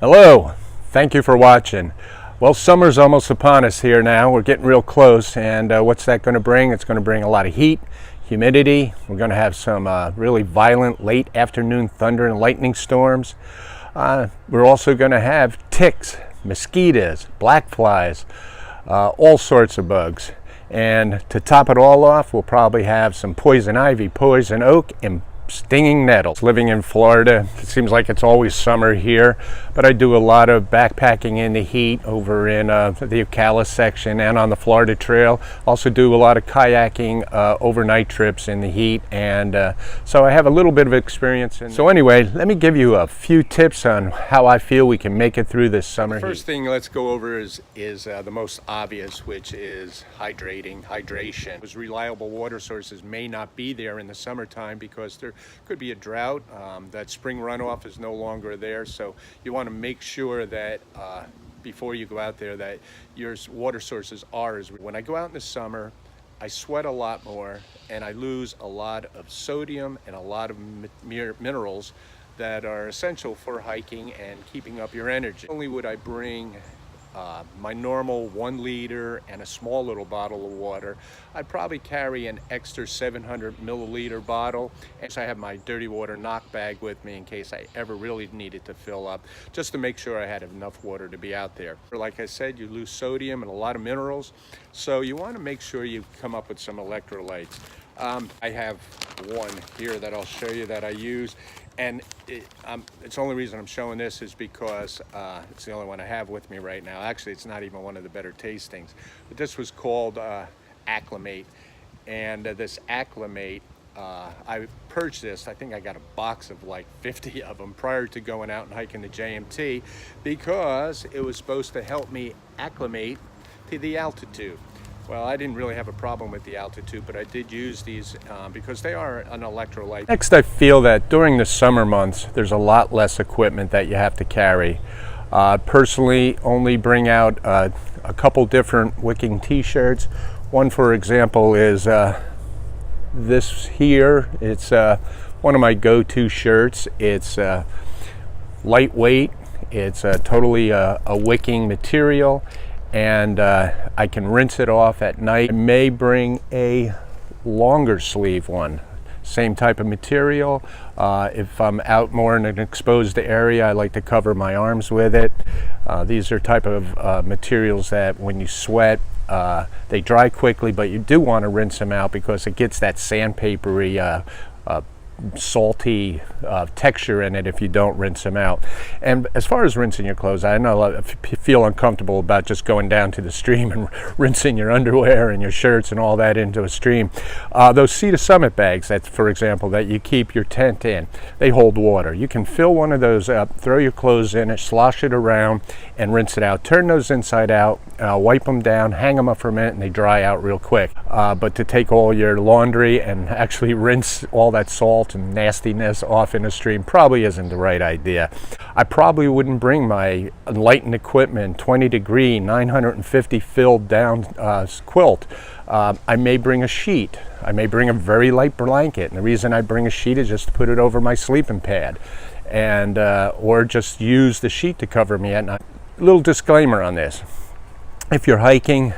Hello, thank you for watching. Well, summer's almost upon us here now. We're getting real close, and what's that going to bring? It's going to bring a lot of heat, humidity. We're going to have some really violent late afternoon thunder and lightning storms. We're also going to have ticks, mosquitoes, black flies, all sorts of bugs. And to top it all off, we'll probably have some poison ivy, poison oak, and stinging nettles. Living in Florida, it seems like it's always summer here, but I do a lot of backpacking in the heat over in the Ocala section and on the Florida Trail. Also do a lot of kayaking overnight trips in the heat, and so I have a little bit of experience. So anyway, let me give you a few tips on how I feel we can make it through this summer. The first thing let's go over is the most obvious, which is hydration. Those reliable water sources may not be there in the summertime because there could be a drought. That spring runoff is no longer there, so you want to make sure that before you go out there that your water sources are. When I go out in the summer, I sweat a lot more and I lose a lot of sodium and a lot of minerals that are essential for hiking and keeping up your energy. Not only would I bring my normal 1 liter and a small little bottle of water, I'd probably carry an extra 700 milliliter bottle, and I have my dirty water knock bag with me in case I ever really needed to fill up, just to make sure I had enough water to be out there. Like I said, you lose sodium and a lot of minerals, so you want to make sure you come up with some electrolytes. I have one here that I'll show you that I use, and it's the only reason I'm showing this is because it's the only one I have with me right now. Actually, it's not even one of the better tastings, but this was called Acclimate, and this Acclimate, I purchased this. I think I got a box of like 50 of them prior to going out and hiking the JMT, because it was supposed to help me acclimate to the altitude. Well, I didn't really have a problem with the altitude, but I did use these because they are an electrolyte. Next, I feel that during the summer months, there's a lot less equipment that you have to carry. Personally, only bring out a couple different wicking t-shirts. One, for example, is this here. It's one of my go-to shirts. It's lightweight. It's totally a wicking material, and I can rinse it off at night. I may bring a longer sleeve one, same type of material. If I'm out more in an exposed area, I like to cover my arms with it. These are type of materials that when you sweat, they dry quickly, but you do want to rinse them out because it gets that sandpapery salty texture in it if you don't rinse them out. And as far as rinsing your clothes, I know if you feel uncomfortable about just going down to the stream and rinsing your underwear and your shirts and all that into a stream, those Sea to Summit bags, that, for example, that you keep your tent in, they hold water. You can fill one of those up, throw your clothes in it, slosh it around, and rinse it out. Turn those inside out, wipe them down, hang them up for a minute, and they dry out real quick. But to take all your laundry and actually rinse all that salt and nastiness off in a stream probably isn't the right idea. I probably wouldn't bring my enlightened equipment, 20 degree, 950 filled down quilt. I may bring a sheet. I may bring a very light blanket, and the reason I bring a sheet is just to put it over my sleeping pad, and or just use the sheet to cover me at night. Little disclaimer on this: if you're hiking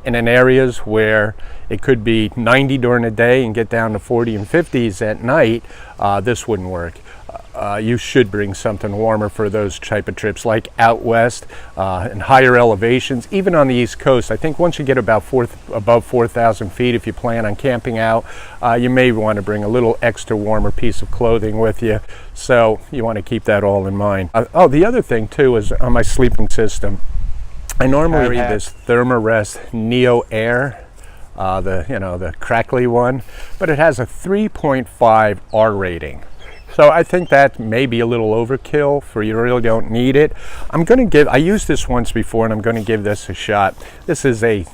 in areas where it could be 90 during the day and get down to 40 and 50s at night, this wouldn't work. You should bring something warmer for those type of trips, like out west and higher elevations, even on the East Coast. I think once you get about above 4,000 feet, if you plan on camping out, you may want to bring a little extra warmer piece of clothing with you. So you want to keep that all in mind. The other thing too is on my sleeping system. I normally have this Thermarest Neo Air, the crackly one, but it has a 3.5 R rating. So I think that may be a little overkill for you. Really don't need it. I used this once before, and I'm going to give this a shot. This is a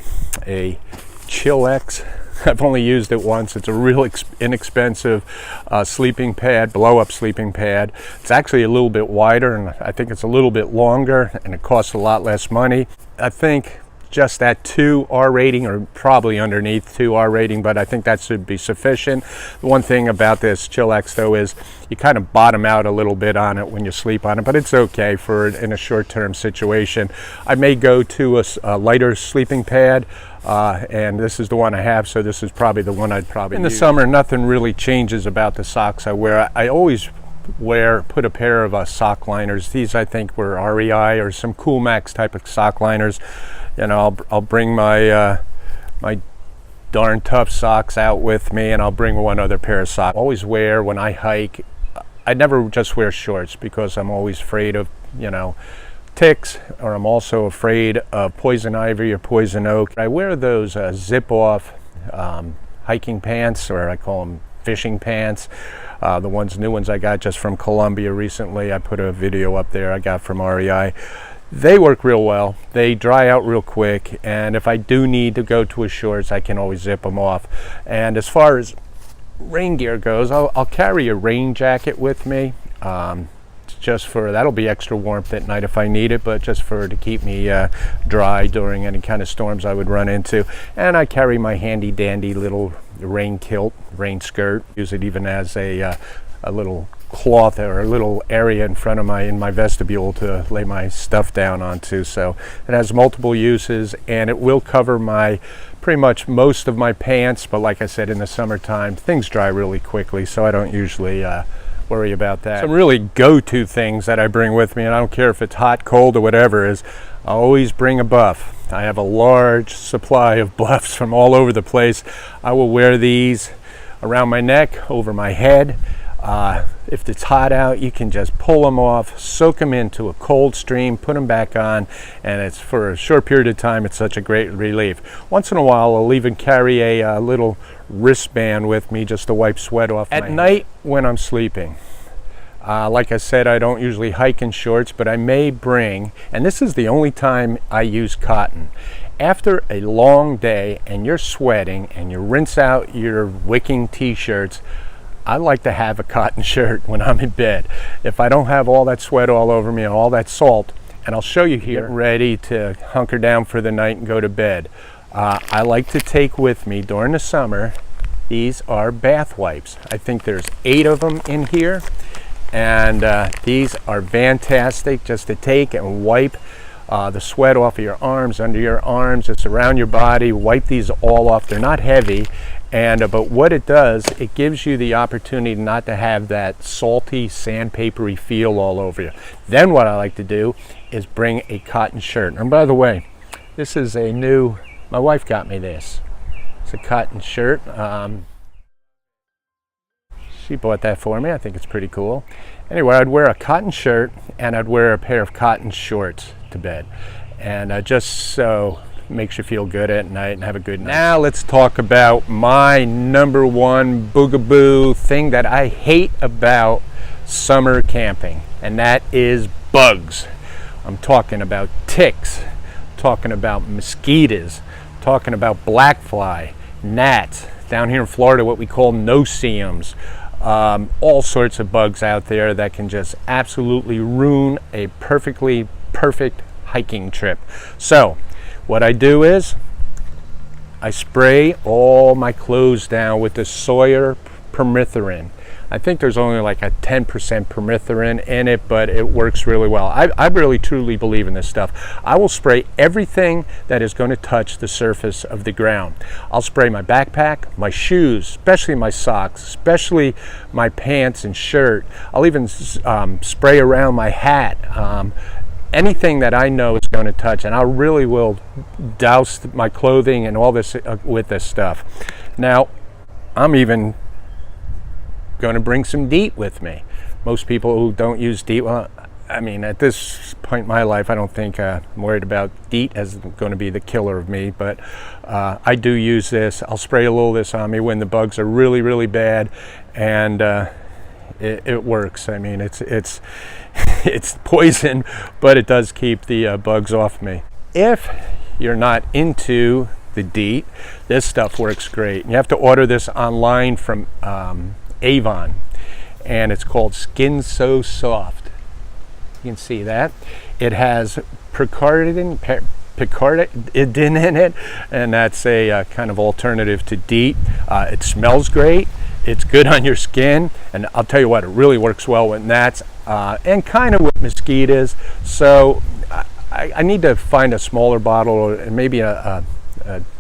Chill-X. I've only used it once. It's a real inexpensive sleeping pad, blow-up sleeping pad. It's actually a little bit wider, and I think it's a little bit longer, and it costs a lot less money. I think just at 2 R rating, or probably underneath 2 R rating, but I think that should be sufficient. The one thing about this Chillax though is you kind of bottom out a little bit on it when you sleep on it, but it's okay for in a short-term situation. I may go to a lighter sleeping pad, and this is the one I have, so this is probably the one I'd probably use. In the summer, nothing really changes about the socks I wear. I always put a pair of sock liners. These I think were REI or some Cool Max type of sock liners. You know, I'll bring my my darn tough socks out with me, and I'll bring one other pair of socks. I always wear, when I hike, I never just wear shorts because I'm always afraid of, you know, ticks, or I'm also afraid of poison ivy or poison oak. I wear those zip off hiking pants, or I call them fishing pants. The new ones I got just from Columbia recently. I put a video up there I got from REI. They work real well. They dry out real quick, and if I do need to go to a shorts, I can always zip them off. And as far as rain gear goes, I'll carry a rain jacket with me. Just for, that'll be extra warmth at night if I need it, but just to keep me dry during any kind of storms I would run into. And I carry my handy dandy little rain kilt, rain skirt. Use it even as a little cloth or a little area in front of my vestibule to lay my stuff down onto. So it has multiple uses, and it will cover pretty much most of my pants. But like I said, in the summertime, things dry really quickly, so I don't usually worry about that. Some really go-to things that I bring with me, and I don't care if it's hot, cold, or whatever, is I always bring a buff. I have a large supply of buffs from all over the place. I will wear these around my neck, over my head. If it's hot out, you can just pull them off, soak them into a cold stream, put them back on, and it's for a short period of time. It's such a great relief. Once in a while, I'll even carry a little wristband with me just to wipe sweat off at night when I'm sleeping. Like I said, I don't usually hike in shorts, but I may bring, and this is the only time I use cotton. After a long day and you're sweating and you rinse out your wicking t-shirts, I like to have a cotton shirt when I'm in bed. If I don't have all that sweat all over me and all that salt, and I'll show you here, ready to hunker down for the night and go to bed. I like to take with me during the summer, these are bath wipes. I think there's 8 of them in here, and these are fantastic just to take and wipe the sweat off of your arms, under your arms, it's around your body. Wipe these all off. They're not heavy, and but what it does, it gives you the opportunity not to have that salty, sandpapery feel all over you. Then what I like to do is bring a cotton shirt. And by the way, this is a new, my wife got me this. It's a cotton shirt. She bought that for me. I think it's pretty cool. Anyway, I'd wear a cotton shirt and I'd wear a pair of cotton shorts to bed, and just so makes you feel good at night and have a good night. Now let's talk about my number one boogaboo thing that I hate about summer camping, and that is bugs. I'm talking about ticks, talking about mosquitoes, talking about black fly, gnats, down here in Florida what we call no-see-ums. All sorts of bugs out there that can just absolutely ruin a perfect hiking trip. So what I do is I spray all my clothes down with the Sawyer permethrin. I think there's only like a 10% permethrin in it, but it works really well. I really truly believe in this stuff. I will spray everything that is going to touch the surface of the ground. I'll spray my backpack, my shoes, especially my socks, especially my pants and shirt. I'll even spray around my hat. Anything that I know is going to touch, and I really will douse my clothing and all this with this stuff. Now, I'm even going to bring some DEET with me. Most people who don't use DEET, well, I mean, at this point in my life, I don't think I'm worried about DEET as going to be the killer of me, but I do use this. I'll spray a little of this on me when the bugs are really, really bad, and it works. I mean, it's poison, but it does keep the bugs off me. If you're not into the DEET, this stuff works great. You have to order this online from Avon, and it's called Skin So Soft. You can see that. It has picaridin, picaridin in it, and that's a kind of alternative to DEET. It smells great. It's good on your skin, and I'll tell you what, it really works well with gnats and kind of with mosquitoes. So I need to find a smaller bottle or maybe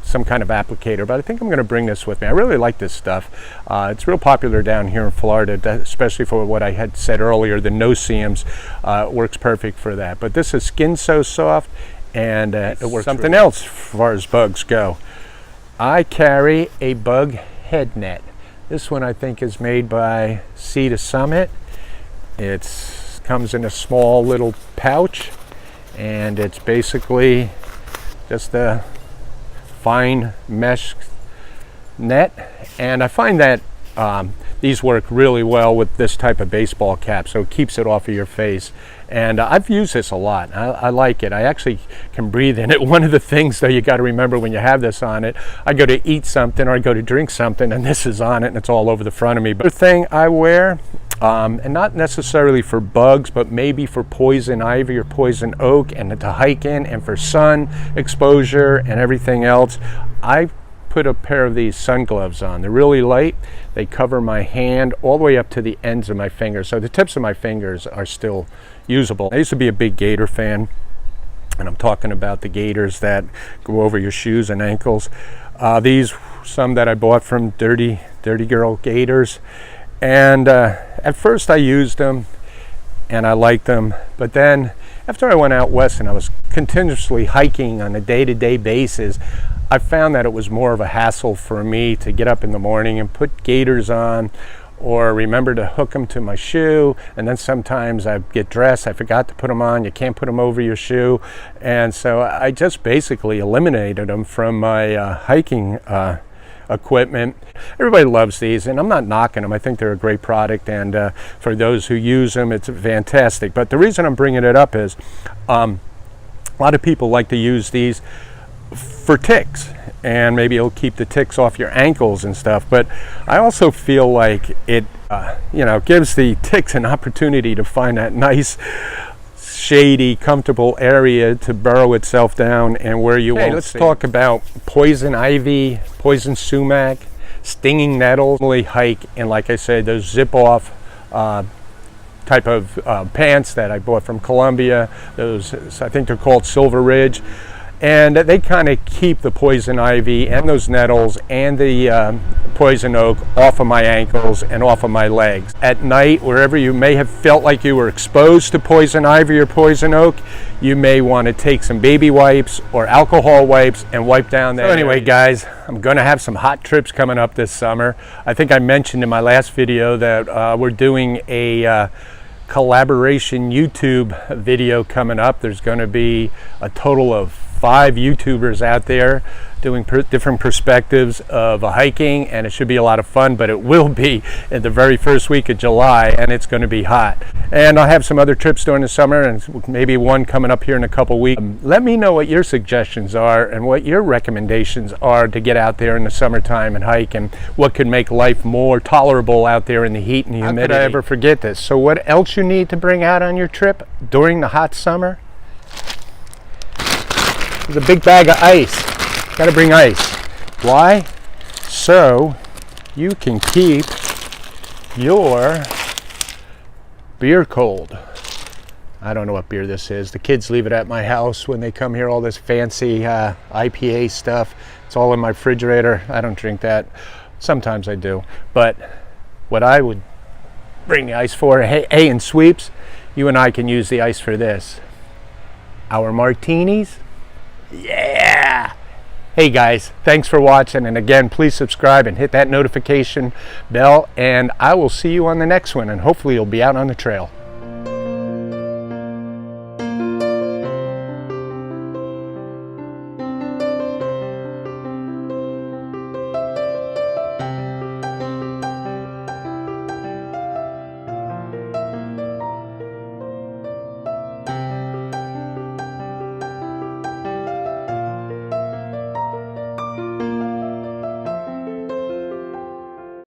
some kind of applicator, but I think I'm going to bring this with me. I really like this stuff. It's real popular down here in Florida, especially for what I had said earlier, the no-seams. Works perfect for that. But this is Skin So Soft, and it works. Something else as far as bugs go. I carry a bug head net. This one I think is made by Sea to Summit. It comes in a small little pouch, and it's basically just a fine mesh net, and I find that these work really well with this type of baseball cap, so it keeps it off of your face. And I've used this a lot. I like it. I actually can breathe in it. One of the things, though, you got to remember when you have this on it, I go to eat something or I go to drink something and this is on it and it's all over the front of me. But the thing I wear, and not necessarily for bugs, but maybe for poison ivy or poison oak, and to hike in, and for sun exposure and everything else, I put a pair of these sun gloves on. They're really light. They cover my hand all the way up to the ends of my fingers, so the tips of my fingers are still usable. I used to be a big gator fan, and I'm talking about the gaiters that go over your shoes and ankles. These, some that I bought from Dirty Girl Gators, and at first I used them and I liked them, but then after I went out west and I was continuously hiking on a day-to-day basis, I found that it was more of a hassle for me to get up in the morning and put gaiters on, or remember to hook them to my shoe, and then sometimes I get dressed, I forgot to put them on. You can't put them over your shoe, and so I just basically eliminated them from my hiking equipment. Everybody loves these, and I'm not knocking them. I think they're a great product, and for those who use them, it's fantastic. But the reason I'm bringing it up is a lot of people like to use these for ticks, and maybe it'll keep the ticks off your ankles and stuff, but I also feel like it gives the ticks an opportunity to find that nice shady, comfortable area to burrow itself down, and where you won't. Let's talk about poison ivy, poison sumac, stinging nettles. Really hike in, like I said, those zip off type of pants that I bought from Columbia. Those, I think they're called Silver Ridge. And they kind of keep the poison ivy and those nettles and the poison oak off of my ankles and off of my legs. At night, wherever you may have felt like you were exposed to poison ivy or poison oak, you may want to take some baby wipes or alcohol wipes and wipe down that. So anyway, guys, I'm going to have some hot trips coming up this summer. I think I mentioned in my last video that we're doing a collaboration YouTube video coming up. There's going to be a total of 5 YouTubers out there doing different perspectives of hiking, and it should be a lot of fun. But it will be in the very first week of July, and it's going to be hot. And I'll have some other trips during the summer, and maybe one coming up here in a couple weeks. Let me know what your suggestions are and what your recommendations are to get out there in the summertime and hike, and what could make life more tolerable out there in the heat and humidity. How could I ever forget this? So what else you need to bring out on your trip during the hot summer? There's a big bag of ice. Got to bring ice. Why? So you can keep your beer cold. I don't know what beer this is. The kids leave it at my house when they come here, all this fancy IPA stuff. It's all in my refrigerator. I don't drink that. Sometimes I do. But what I would bring the ice for, hey, in Sweeps, you and I can use the ice for this. Our martinis. Yeah! Hey guys, thanks for watching, and again, please subscribe and hit that notification bell, and I will see you on the next one, and hopefully you'll be out on the trail.